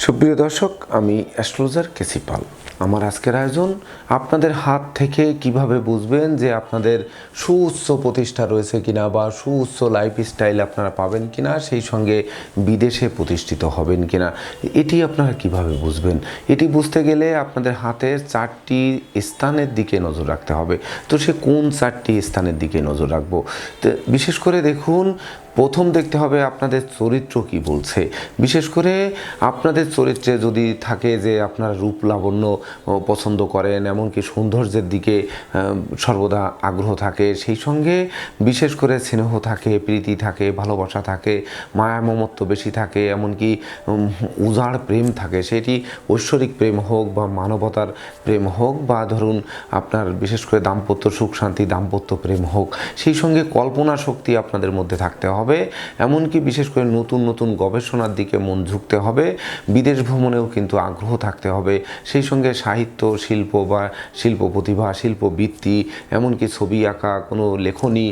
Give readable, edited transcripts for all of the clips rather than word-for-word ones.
সুপ্রিয় দর্শক, আমি অ্যাস্ট্রোলজার কেসি পাল। আমার আজকের আয়োজন আপনাদের হাত থেকে কিভাবে বুঝবেন যে আপনাদের সুউচ্চ প্রতিষ্ঠা রয়েছে কিনা বা সুউচ্চ লাইফস্টাইল আপনারা পাবেন কিনা, সেই সঙ্গে বিদেশে প্রতিষ্ঠিত হবেন কিনা, এটি আপনারা কিভাবে বুঝবেন। এটি বুঝতে গেলে আপনাদের হাতের 4টি স্থানের দিকে নজর রাখতে হবে। তো সে কোন 4টি স্থানের দিকে নজর রাখবো? তো বিশেষ করে দেখুন, প্রথম দেখতে হবে আপনাদের চরিত্র কি বলছে। বিশেষ করে আপনাদের চরিত্রে যদি থাকে যে আপনারা রূপ লাবণ্য পছন্দ করেন, এমনকি সৌন্দর্যের দিকে সর্বদা আগ্রহ থাকে, সেই সঙ্গে বিশেষ করে স্নেহ থাকে, প্রীতি থাকে, ভালোবাসা থাকে, মায়া মমত্ব বেশি থাকে, এমনকি উজাড় প্রেম থাকে, সেটি ঐশ্বরিক প্রেম হোক বা মানবতার প্রেম হোক বা ধরুন আপনার বিশেষ করে দাম্পত্য সুখ শান্তি দাম্পত্য প্রেম হোক, সেই সঙ্গে কল্পনা শক্তি আপনাদের মধ্যে থাকতে হবে। এমনকি বিশেষ করে নতুন নতুন গবেষণার দিকে মন ঝুঁকতে হবে, বিদেশ ভ্রমণেও কিন্তু আগ্রহ থাকতে হবে, সেই সঙ্গে সাহিত্য শিল্প বা শিল্প প্রতিভা শিল্পবৃত্তি এমনকি ছবি আঁকা কোনো লেখনী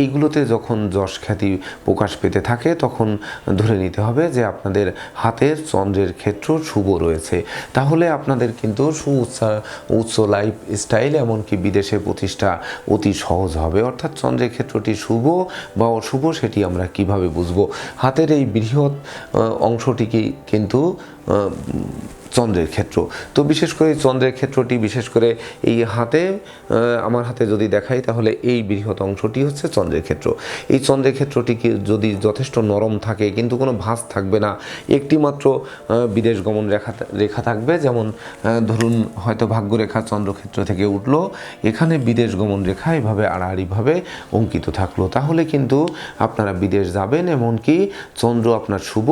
এইগুলোতে যখন যশ খ্যাতি প্রকাশ পেতে থাকে তখন ধরে নিতে হবে যে আপনাদের হাতের চন্দ্রের ক্ষেত্র শুভ রয়েছে। তাহলে আপনাদের কিন্তু উচ্চ লাইফ স্টাইল এমনকি বিদেশে প্রতিষ্ঠা অতি সহজ হবে। অর্থাৎ চন্দ্রের ক্ষেত্রটি শুভ বা অশুভ সেটি আমরা কিভাবে বুঝবো? হাতের এই বৃহৎ অংশটিকে কিন্তু চন্দ্রের ক্ষেত্র। তো বিশেষ করে চন্দ্রের ক্ষেত্রটি বিশেষ করে এই হাতে, আমার হাতে যদি দেখাই তাহলে এই বৃহৎ অংশটি হচ্ছে চন্দ্রের ক্ষেত্র। এই চন্দ্রের ক্ষেত্রটি যদি যথেষ্ট নরম থাকে, কিন্তু কোনো ভাঁজ থাকবে না, একটি মাত্র বিদেশ গমন রেখা থাকবে, যেমন ধরুন হয়তো ভাগ্যরেখা চন্দ্রক্ষেত্র থেকে উঠলো, এখানে বিদেশ গমন রেখা এভাবে আড়াআড়িভাবে অঙ্কিত থাকলো, তাহলে কিন্তু আপনারা বিদেশ যাবেন। এমনকি চন্দ্র আপনার শুভ,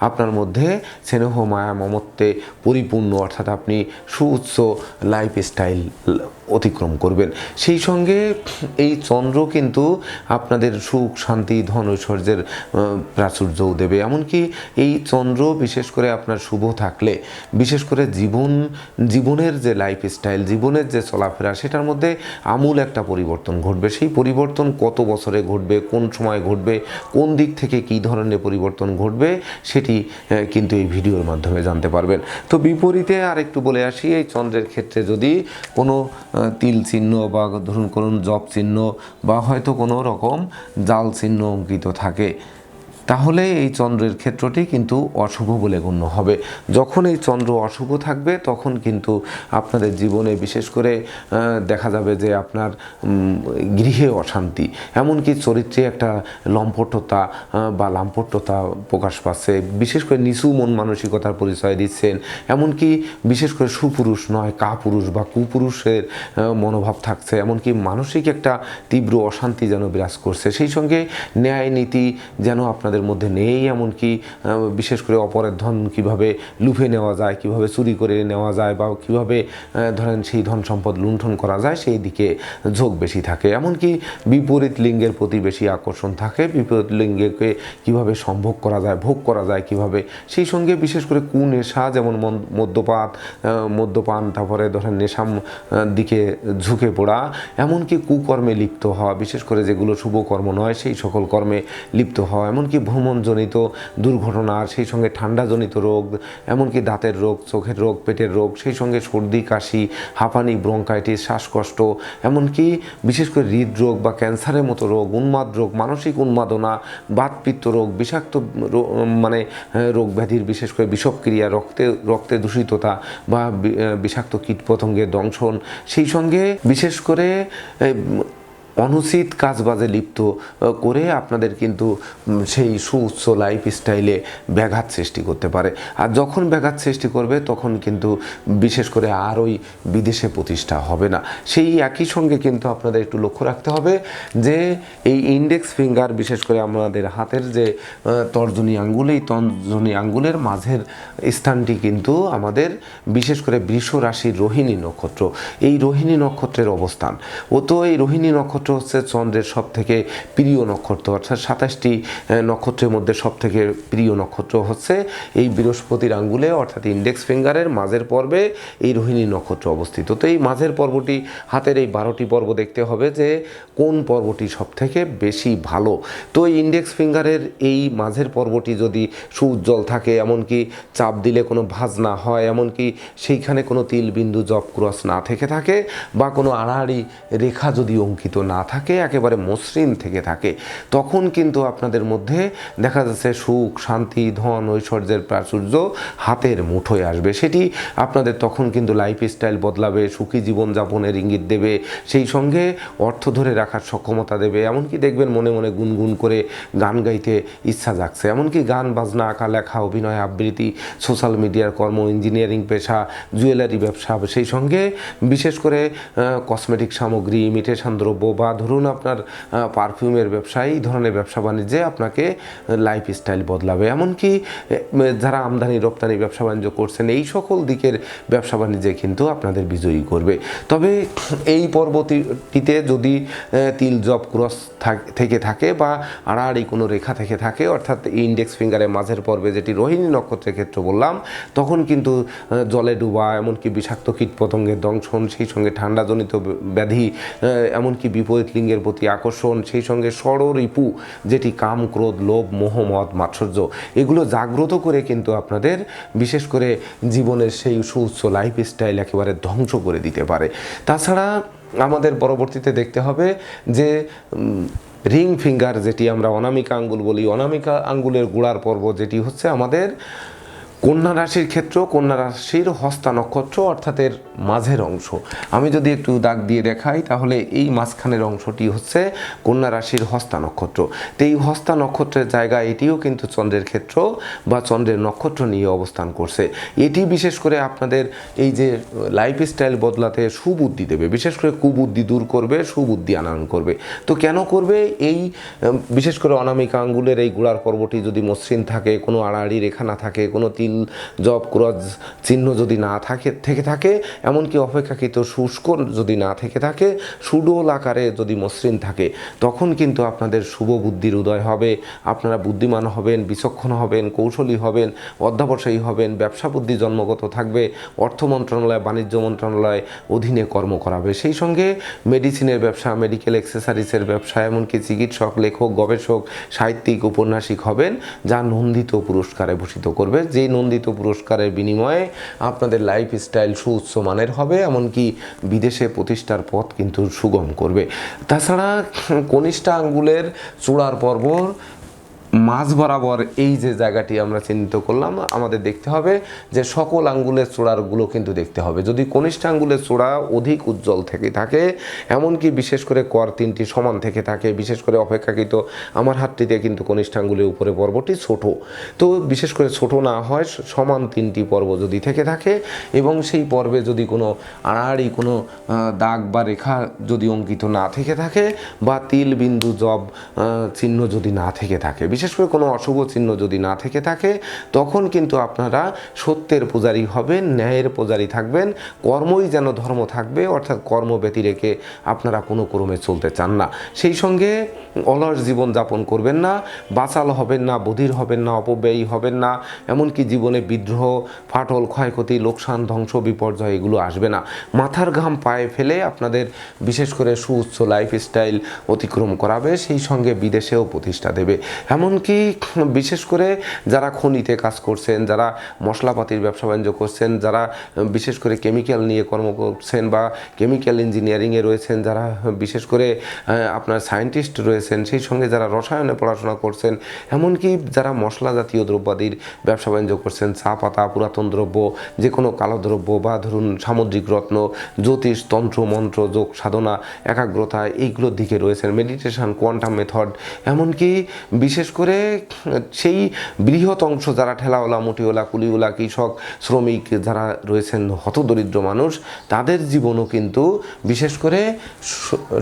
আপনার মধ্যে স্নেহ মায়া মমত্বে পরিপূর্ণ, অর্থাৎ আপনি সুউচ্চ লাইফস্টাইল অতিক্রম করবেন। সেই সঙ্গে এই চন্দ্র কিন্তু আপনাদের সুখ শান্তি ধন ঐশ্বর্যের প্রাচুর্যও দেবে। এমনকি এই চন্দ্র বিশেষ করে আপনার শুভ থাকলে বিশেষ করে জীবনের যে লাইফস্টাইল, জীবনের যে চলাফেরা, সেটার মধ্যে আমূল একটা পরিবর্তন ঘটবে। সেই পরিবর্তন কত বছরে ঘটবে, কোন সময় ঘটবে, কোন দিক থেকে কী ধরনের পরিবর্তন ঘটবে, সেটি কিন্তু এই ভিডিওর মাধ্যমে জানতে পারবেন। তো বিপরীতে আর একটু বলে আসি, এই চন্দ্রের ক্ষেত্রে যদি কোনো তিল চিহ্ন বা ধরুন কোনো জপ চিহ্ন বা হয়তো কোনো রকম জাল চিহ্ন অঙ্কিত থাকে, তাহলে এই চন্দ্রের ক্ষেত্রটি কিন্তু অশুভ বলে গণ্য হবে। যখন এই চন্দ্র অশুভ থাকবে তখন কিন্তু আপনাদের জীবনে বিশেষ করে দেখা যাবে যে আপনার গৃহে অশান্তি, এমনকি চরিত্রে একটা লম্পটতা বা লাম্পট্যতা প্রকাশ পাচ্ছে, বিশেষ করে নিচু মন মানসিকতার পরিচয় দিচ্ছেন, এমনকি বিশেষ করে সুপুরুষ নয় কাপুরুষ বা কুপুরুষের মনোভাব থাকছে, এমনকি মানসিক একটা তীব্র অশান্তি যেন বিরাজ করছে, সেই সঙ্গে ন্যায় নীতি যেন আপনাদের মধ্যে নেই। এমনকি বিশেষ করে অপরের ধন কিভাবে লুফে নেওয়া যায়, কিভাবে চুরি করে নেওয়া যায় বা কিভাবে ধরেন সেই ধন সম্পদ লুণ্ঠন করা যায়, সেই দিকে ঝোঁক বেশি থাকে। এমনকি বিপরীত লিঙ্গের প্রতি বেশি আকর্ষণ থাকে, বিপরীত লিঙ্গকে কিভাবে সম্ভোগ করা যায়, ভোগ করা যায় কিভাবে, সেই সঙ্গে বিশেষ করে কুনেশা, যেমন মদ্যপান, তারপরে ধরেন নেশার দিকে ঝুঁকে পড়া, এমনকি কুকর্মে লিপ্ত হওয়া, বিশেষ করে যেগুলো শুভ কর্ম নয় সেই সকল কর্মে লিপ্ত হওয়া, এমনকি ভ্রমণজনিত দুর্ঘটনা, সেই সঙ্গে ঠান্ডাজনিত রোগ, এমনকি দাঁতের রোগ, চোখের রোগ, পেটের রোগ, সেই সঙ্গে সর্দি কাশি, হাঁপানি, ব্রঙ্কাইটিস, শ্বাসকষ্ট, এমনকি বিশেষ করে হৃদরোগ বা ক্যান্সারের মতো রোগ, উন্মাদ রোগ, মানসিক উন্মাদনা, বাতপিত্ত রোগ, বিষাক্ত মানে রোগ ব্যাধির বিশেষ করে বিষক্রিয়া, রক্তে দূষিততা বা বিষাক্ত কীটপতঙ্গের দংশন, সেই সঙ্গে বিশেষ করে অনুচিত কাজবাজে লিপ্ত করে আপনাদের কিন্তু সেই সুউচ্চ লাইফস্টাইলে ব্যাঘাত সৃষ্টি করতে পারে। আর যখন ব্যাঘাত সৃষ্টি করবে তখন কিন্তু বিশেষ করে আর ওই বিদেশে প্রতিষ্ঠা হবে না। সেই একই সঙ্গে কিন্তু আপনাদের একটু লক্ষ্য রাখতে হবে যে এই ইন্ডেক্স ফিঙ্গার, বিশেষ করে আমাদের হাতের যে তর্জনী আঙ্গুল, এই তর্জনী আঙ্গুলের মাঝের স্থানটি কিন্তু আমাদের বিশেষ করে বৃষ রাশির রোহিণী নক্ষত্র, এই রোহিণী নক্ষত্রের অবস্থান। ও তো এই রোহিণী নক্ষত্র নক্ষত্র হচ্ছে চন্দ্রের সব থেকে প্রিয় নক্ষত্র, অর্থাৎ 27টি নক্ষত্রের মধ্যে সব থেকে প্রিয় নক্ষত্র হচ্ছে এই বৃহস্পতির আঙ্গুলে অর্থাৎ ইন্ডেক্স ফিঙ্গারের মাঝের পর্বে এই রোহিণী নক্ষত্র অবস্থিত। তো এই মাঝের পর্বটি, হাতের এই 12টি পর্ব দেখতে হবে যে কোন পর্বটি সব থেকে বেশি ভালো। তো এই ইন্ডেক্স ফিঙ্গারের এই মাঝের পর্বটি যদি সুউজ্জ্বল থাকে, এমনকি চাপ দিলে কোনো ভাঁজ না হয়, এমনকি সেইখানে কোনো তিল বিন্দু জব ক্রস না থেকে থাকে, বা কোনো আড়াআড়ি রেখা যদি অঙ্কিত না থাকে, একেবারে মসৃণ থেকে থাকে, তখন কিন্তু আপনাদের মধ্যে দেখা যাচ্ছে সুখ, শান্তি, ধন, ঐশ্বর্যের প্রাচুর্য হাতের মুঠোয় আসবে। সেটি আপনাদের তখন কিন্তু লাইফস্টাইল বদলাবে, সুখী জীবনযাপনের ইঙ্গিত দেবে, সেই সঙ্গে অর্থ ধরে রাখার সক্ষমতা দেবে। এমনকি দেখবেন মনে মনে গুনগুন করে গান গাইতে ইচ্ছা জাগছে, এমনকি গান বাজনা, আঁকা লেখা, অভিনয়, আবৃত্তি, সোশ্যাল মিডিয়ার কর্ম, ইঞ্জিনিয়ারিং পেশা, জুয়েলারি ব্যবসা, সেই সঙ্গে বিশেষ করে কসমেটিক সামগ্রী, ইমিটেশন দ্রব্য, বা ধরুন আপনার পারফিউমের ব্যবসা, এই ধরনের ব্যবসা বাণিজ্যে আপনাকে লাইফস্টাইল বদলাবে। এমনকি যারা আমদানি রপ্তানি ব্যবসা বাণিজ্য করছেন, এই সকল দিকের ব্যবসা বাণিজ্যে কিন্তু আপনাদের বিজয়ী করবে। তবে এই পর্বটিতে যদি তিল জব ক্রস থেকে থাকে বা আড়াআড়ি কোনো রেখা থেকে থাকে, অর্থাৎ ইন্ডেক্স ফিঙ্গারের মাঝের পর্বে যেটি রোহিণী নক্ষত্রের ক্ষেত্রে বললাম, তখন কিন্তু জলে ডুবা, এমনকি বিষাক্ত কীটপতঙ্গের দংশন, সেই সঙ্গে ঠান্ডাজনিত ব্যাধি, এমনকি বিপরীত লিঙ্গের প্রতি আকর্ষণ, সেই সঙ্গে ষড়রিপু যেটি কাম, ক্রোধ, লোভ, মোহ, মদ, মাৎসর্য, এগুলো জাগ্রত করে কিন্তু আপনাদের বিশেষ করে জীবনের সেই সুউচ্চ লাইফস্টাইল একেবারে ধ্বংস করে দিতে পারে। তাছাড়া আমাদের পরবর্তীতে দেখতে হবে যে রিং ফিঙ্গার, যেটি আমরা অনামিকা আঙ্গুল বলি, অনামিকা আঙ্গুলের গোড়ার পর্ব যেটি হচ্ছে আমাদের কন্যা রাশির ক্ষেত্র, কন্যা রাশির হস্তা নক্ষত্র, অর্থাৎ এর মাঝের অংশ। আমি যদি একটু দাগ দিয়ে দেখাই, তাহলে এই মাঝখানের অংশটি হচ্ছে কন্যা রাশির হস্তা নক্ষত্র। তো এই হস্তা নক্ষত্রের জায়গা, এটিও কিন্তু চন্দ্রের ক্ষেত্র বা চন্দ্রের নক্ষত্র নিয়ে অবস্থান করছে। এটি বিশেষ করে আপনাদের এই যে লাইফস্টাইল বদলাতে সুবুদ্ধি দেবে, বিশেষ করে কুবুদ্ধি দূর করবে, সুবুদ্ধি আনয়ন করবে। তো কেন করবে? এই বিশেষ করে অনামিকা আঙ্গুলের এই গোড়ার পর্বটি যদি মসৃণ থাকে, কোনো আড়াআড়ি রেখা না থাকে, কোনো তিল জব ক্রস চিহ্ন যদি না থেকে থাকে, এমনকি অপেক্ষাকৃত শুষ্ক যদি না থেকে থাকে, সুডোল আকারে যদি মসৃণ থাকে, তখন কিন্তু আপনাদের শুভ বুদ্ধির উদয় হবে। আপনারা বুদ্ধিমান হবেন, বিচক্ষণ হবেন, কৌশলী হবেন, অধ্যাবসায়ী হবেন, ব্যবসা বুদ্ধি জন্মগত থাকবে, অর্থ মন্ত্রণালয়, বাণিজ্য মন্ত্রণালয় অধীনে কর্ম করাবে। সেই সঙ্গে মেডিসিনের ব্যবসা, মেডিকেল অ্যাক্সেসরিজের ব্যবসা, এমনকি চিকিৎসক, লেখক, গবেষক, সাহিত্যিক, ঔপন্যাসিক হবেন, যা নন্দিত পুরস্কারে ভূষিত করবে। যেই নন্দিত পুরস্কারের বিনিময়ে আপনাদের লাইফস্টাইল সুউচ্চ মানের হবে, এমনকি বিদেশে প্রতিষ্ঠার পথ কিন্তু সুগম করবে। তাছাড়া কনিষ্ঠা আঙ্গুলের চূড়ার পর্ব মাঝ বরাবর এই যে জায়গাটি আমরা চিহ্নিত করলাম, আমাদের দেখতে হবে যে সকল আঙ্গুলের চূড়ারগুলো কিন্তু দেখতে হবে। যদি কনিষ্ঠ আঙ্গুলের চূড়া অধিক উজ্জ্বল থেকে থাকে, এমনকি বিশেষ করে কর তিনটি সমান থেকে থাকে, বিশেষ করে অপেক্ষাকৃত আমার হাতটিতে কিন্তু কনিষ্ঠ আঙ্গুলের উপরে পর্বটি ছোট, তো বিশেষ করে ছোট না হয়, সমান তিনটি পর্ব যদি থেকে থাকে, এবং সেই পর্বে যদি কোনো আড়াআড়ি কোনো দাগ বা রেখা যদি অঙ্কিত না থেকে থাকে, বা তিল বিন্দু জব চিহ্ন যদি না থেকে থাকে, বিশেষ করে কোনো অশুভ চিহ্ন যদি না থেকে থাকে, তখন কিন্তু আপনারা সত্যের পূজারী হবেন, ন্যায়ের পূজারী থাকবেন, কর্মই যেন ধর্ম থাকবে, অর্থাৎ কর্ম ব্যতি রেখে আপনারা কোনো ক্রমে চলতে চান না। সেই সঙ্গে অলস জীবন যাপন করবেন না, বাচাল হবেন না, বধির হবেন না, অপব্যয়ী হবেন না, এমনকি জীবনে বিদ্রোহ, ফাটল, ক্ষয়ক্ষতি, লোকসান, ধ্বংস, বিপর্যয় এগুলো আসবে না। মাথার ঘাম পায়ে ফেলে আপনাদের বিশেষ করে সুউচ্চ লাইফস্টাইল অতিক্রম করাবে, সেই সঙ্গে বিদেশেও প্রতিষ্ঠা দেবে। এমনকি বিশেষ করে যারা খনিতে কাজ করছেন, যারা মশলাপাতির ব্যবসা বাণিজ্য করছেন, যারা বিশেষ করে কেমিক্যাল নিয়ে কর্ম করছেন বা কেমিক্যাল ইঞ্জিনিয়ারিংয়ে রয়েছেন, যারা বিশেষ করে আপনার সায়েন্টিস্ট রয়েছেন, সেই সঙ্গে যারা রসায়নে পড়াশোনা করছেন, এমনকি যারা মশলা জাতীয় দ্রব্যাদির ব্যবসা বাণিজ্য করছেন, চা পাতা, পুরাতন দ্রব্য, যে কোনো কালো দ্রব্য, বা ধরুন সামুদ্রিক রত্ন, জ্যোতিষ, তন্ত্র, মন্ত্র, যোগ সাধনা, একাগ্রতা, এইগুলোর দিকে রয়েছেন, মেডিটেশন, কোয়ান্টাম মেথড, এমনকি বিশেষ করে সেই বৃহৎ অংশ যারা ঠেলাওয়ালা, মুঠিওয়ালা, কুলিওয়ালা, কৃষক, শ্রমিক যারা রয়েছেন, হতদরিদ্র মানুষ, তাদের জীবনও কিন্তু বিশেষ করে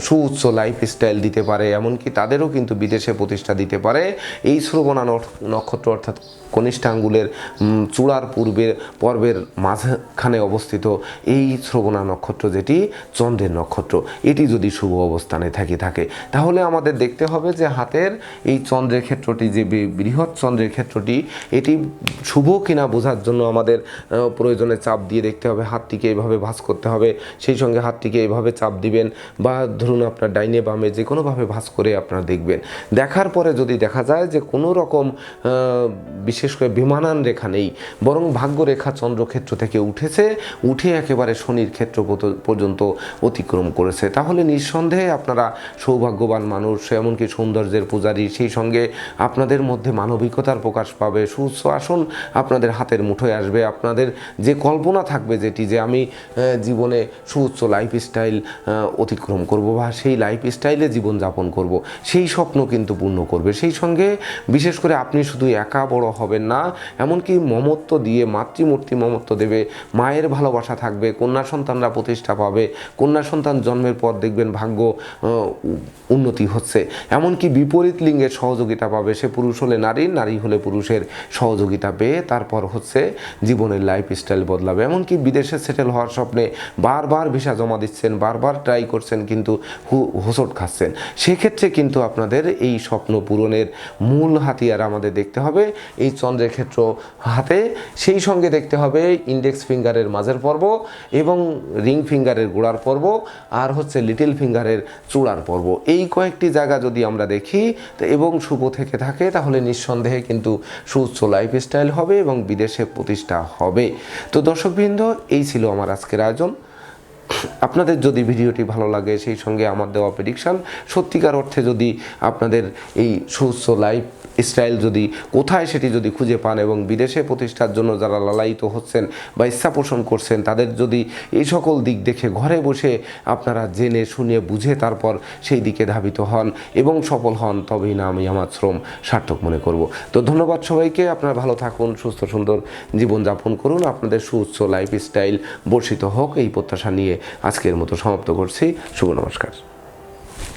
সুউচ্চ লাইফস্টাইল দিতে পারে, এমনকি তাদেরও কিন্তু বিদেশে প্রতিষ্ঠা দিতে পারে এই শ্রবণা নক্ষত্র অর্থাৎ কনিষ্ঠ আঙ্গুলের চূড়ার পর্বের মাঝখানে অবস্থিত এই শ্রবণা নক্ষত্র, যেটি চন্দ্রের নক্ষত্র, এটি যদি শুভ অবস্থানে থাকে তাহলে আমাদের দেখতে হবে যে হাতের এই চন্দ্রের ক্ষেত্রটি, যে বৃহৎ চন্দ্রের ক্ষেত্রটি, এটি শুভ কিনা বোঝার জন্য আমাদের প্রয়োজনে চাপ দিয়ে দেখতে হবে। হাতটিকে এইভাবে ভাঁজ করতে হবে, সেই সঙ্গে হাতটিকে এইভাবে চাপ দিবেন, বা ধরুন আপনার ডাইনে বামে যে কোনোভাবে ভাঁজ করে আপনারা দেখবেন। দেখার পরে যদি দেখা যায় যে কোনো রকম বিশেষ করে বিমানান রেখা নেই, বরং ভাগ্যরেখা চন্দ্রক্ষেত্র থেকে উঠে একেবারে শনির ক্ষেত্র পর্যন্ত অতিক্রম করেছে, তাহলে নিঃসন্দেহে আপনারা সৌভাগ্যবান মানুষ, এমনকি সৌন্দর্যের পূজারী। সেই সঙ্গে আপনাদের মধ্যে মানবিকতার প্রকাশ পাবে, সুউচ্চ আসন আপনাদের হাতের মুঠোয় আসবে, আপনাদের যে কল্পনা থাকবে যেটি, যে আমি জীবনে সুউচ্চ লাইফস্টাইল অতিক্রম করব বা সেই লাইফস্টাইলে জীবনযাপন করব, সেই স্বপ্ন কিন্তু পূর্ণ করবে। সেই সঙ্গে বিশেষ করে আপনি শুধু একা বড় হবেন না, এমনকি মমত্ব দিয়ে মাতৃমূর্তি মমত্ব দেবে, মায়ের ভালোবাসা থাকবে, কন্যা সন্তানরা প্রতিষ্ঠা পাবে, কন্যা সন্তান জন্মের পর দেখবেন ভাগ্য উন্নতি হচ্ছে, এমনকি বিপরীত লিঙ্গের সহযোগিতা পাবে, সে পুরুষ হলে নারী, নারী হলে পুরুষের সহযোগিতা পেয়ে তারপর জীবনের লাইফস্টাইল বদলাবে। এমনকি বিদেশে সেটেল হওয়ার স্বপ্নে বারবার ভিসা জমা দিচ্ছেন, বারবার ট্রাই করছেন, কিন্তু হোঁচট খাচ্ছেন, সেক্ষেত্রে কিন্তু আপনাদের এই স্বপ্ন পূরণের মূল হাতিয়ার আমাদের দেখতে হবে এই চন্দ্রের ক্ষেত্র হাতে। সেই সঙ্গে দেখতে হবে ইন্ডেক্স ফিঙ্গারের মাঝের পর্ব এবং রিং ফিঙ্গারের গোড়ার পর্ব, আর লিটল ফিঙ্গারের চূড়ার পর্ব। এই কয়েকটি জায়গা যদি আমরা দেখি এবং শুভ থেকে থাকে, তাহলে নিঃসন্দেহে কিন্তু সুউচ্চ লাইফস্টাইল হবে এবং বিদেশে প্রতিষ্ঠা হবে। তো দর্শকবৃন্দ, এই ছিল আমার আজকের আয়োজন। আপনাদের যদি ভিডিওটি ভালো লাগে, সেই সঙ্গে আমার দেওয়া প্রেডিকশান সত্যিকার অর্থে যদি আপনাদের এই সুউচ্চ লাইফ স্টাইল যদি কোথায় সেটি যদি খুঁজে পান, এবং বিদেশে প্রতিষ্ঠার জন্য যারা লালায়িত হচ্ছেন বা ইচ্ছা পোষণ করছেন, তাদের যদি এই সকল দিক দেখে ঘরে বসে আপনারা জেনে শুনে বুঝে তারপর সেই দিকে ধাবিত হন এবং সফল হন, তবেই না আমি আমার শ্রম সার্থক মনে করব। তো ধন্যবাদ সবাইকে। আপনারা ভালো থাকুন, সুস্থ সুন্দর জীবনযাপন করুন, আপনাদের সুউচ্চ লাইফ স্টাইল বর্ষিত হোক, এই প্রত্যাশা নিয়ে আজকের মতো সমাপ্ত করছি। শুভ নমস্কার।